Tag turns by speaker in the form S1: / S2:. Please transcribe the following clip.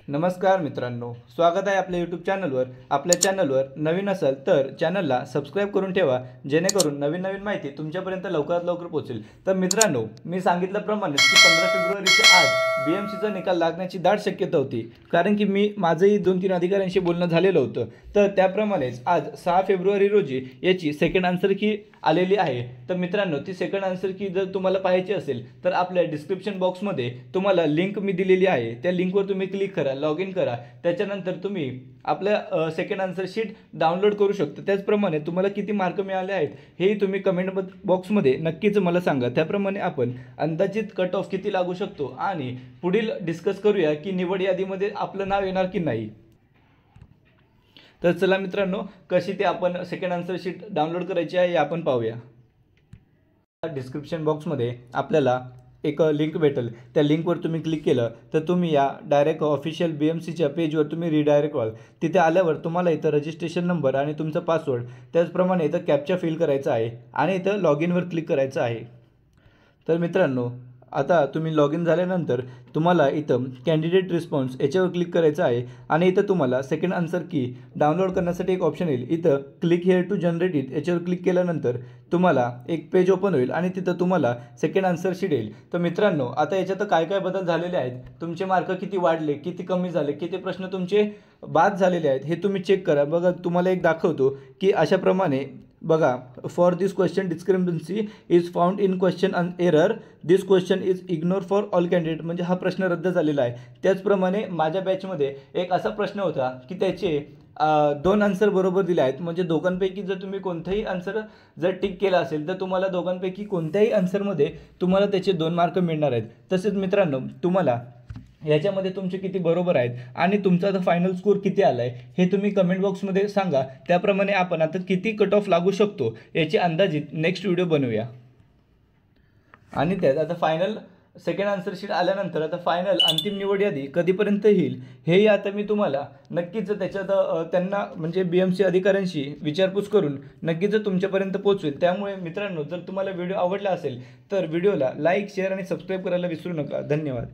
S1: नमस्कार मित्रांनो, स्वागत आहे आपल्या यूट्यूब चॅनलवर। आपल्या चॅनलवर नवीन असाल तर चॅनलला सबस्क्राइब करून ठेवा, जेणेकरून नवीन माहिती तुमच्यापर्यंत लवकरात लवकर पोहोचेल। तर मित्रांनो, मी सांगितल्याप्रमाणे की 15 फेब्रुवारीच्या आज बीएमसीचा निकाल लागण्याची दाट शक्यता होती, कारण की मी माझंही 2-3 अधिकाऱ्यांशी बोलणं झालेलं होतं। तर त्याप्रमाणेच आज 6 फेब्रुवारी रोजी याची सेकंड आन्सर की आलेली आहे। तर मित्रांनो, ती सेकंड आन्सर की जर तुम्हाला पाहायची असेल तर आपल्या डिस्क्रिप्शन बॉक्समध्ये तुम्हाला लिंक मी दिलेली आहे, त्या लिंकवर तुम्ही क्लिक करा, लॉग इन करा। त्याच्यानंतर तुम्ही आपल्या सेकंड आन्सर शीट डाउनलोड करू शकता। त्याचप्रमाणे तुम्हाला किती मार्क मिळाले आहेत हेही तुम्ही कमेंट बॉक्समध्ये नक्कीच मला सांगा। त्याप्रमाणे आपण अंदाजित कट ऑफ किती लागू शकतो आणि पुढील डिस्कस करूया की निवड यादीमध्ये आपलं नाव येणार की नाही। तर चला मित्रांनो, कशी ते आपण सेकंड आन्सर शीट डाउनलोड करायची आहे हे आपण पाहूया। डिस्क्रिप्शन बॉक्समध्ये आपल्याला एक लिंक भेटेल, त्या लिंकवर तुम्ही क्लिक केलं तर तुम्ही या डायरेक्ट ऑफिशियल बीएमसीच्या पेजवर तुम्ही रिडायरेक्ट व्हाल। तिथे आल्यावर तुम्हाला इथं रजिस्ट्रेशन नंबर आणि तुमचा पासवर्ड, त्याचप्रमाणे इथं कॅप्चा फिल करायचा आहे आणि इथं लॉग इनवर क्लिक करायचं आहे। तर मित्रांनो, आता तुम्ही लॉग इन झाल्यानंतर तुम्हाला इथं कॅन्डिडेट रिस्पॉन्स याच्यावर क्लिक करायचं आहे आणि इथं तुम्हाला सेकंड आन्सर की डाउनलोड करण्यासाठी एक ऑप्शन येईल। इथं click here to generate it याच्यावर क्लिक केल्यानंतर तुम्हाला एक पेज ओपन होईल आणि तिथं तुम्हाला सेकंड आन्सर शीट येईल। तर मित्रांनो, आता याच्यात काय काय बदल झालेले आहेत, तुमचे मार्क किती वाढले, किती कमी झाले, किती प्रश्न तुमचे बाद झालेले आहेत हे तुम्ही चेक करा। बघा, तुम्हाला एक दाखवतो की अशाप्रमाणे बघा, for this question discrepancy is found in question error, this question is ignore for all candidate, म्हणजे हा प्रश्न रद्द झालेला आहे। त्याचप्रमाणे माझ्या बॅचमध्ये एक असा प्रश्न होता की त्याचे 2 आन्सर बरोबर दिले आहेत, म्हणजे दोघांपैकी जर तुम्ही कोणताही आन्सर जर टिक केला असेल तर तुम्हाला दोघांपैकी कोणत्याही आन्सरमध्ये तुम्हाला त्याचे 2 मार्क मिळणार आहेत। तसेच मित्रांनो, तुम्हाला याच्यामध्ये तुमचे किती बरोबर आहेत आणि तुमचा आता फायनल स्कोर किती आला आहे हे तुम्ही कमेंट बॉक्समध्ये सांगा। त्याप्रमाणे आपण आता किती कट ऑफ लागू शकतो याची अंदाजित नेक्स्ट व्हिडिओ बनवूया। आणि त्यात आता फायनल सेकंड आन्सर शीट आल्यानंतर आता फायनल अंतिम निवड यादी कधीपर्यंत येईल हेही आता मी तुम्हाला नक्कीच त्याच्यात त्यांना म्हणजे बीएमसी अधिकाऱ्यांशी विचारपूस करून नक्कीच तुमच्यापर्यंत पोहोचवेल। त्यामुळे मित्रांनो, जर तुम्हाला व्हिडिओ आवडला असेल तर व्हिडिओला लाईक, शेअर आणि सबस्क्राईब करायला विसरू नका। धन्यवाद।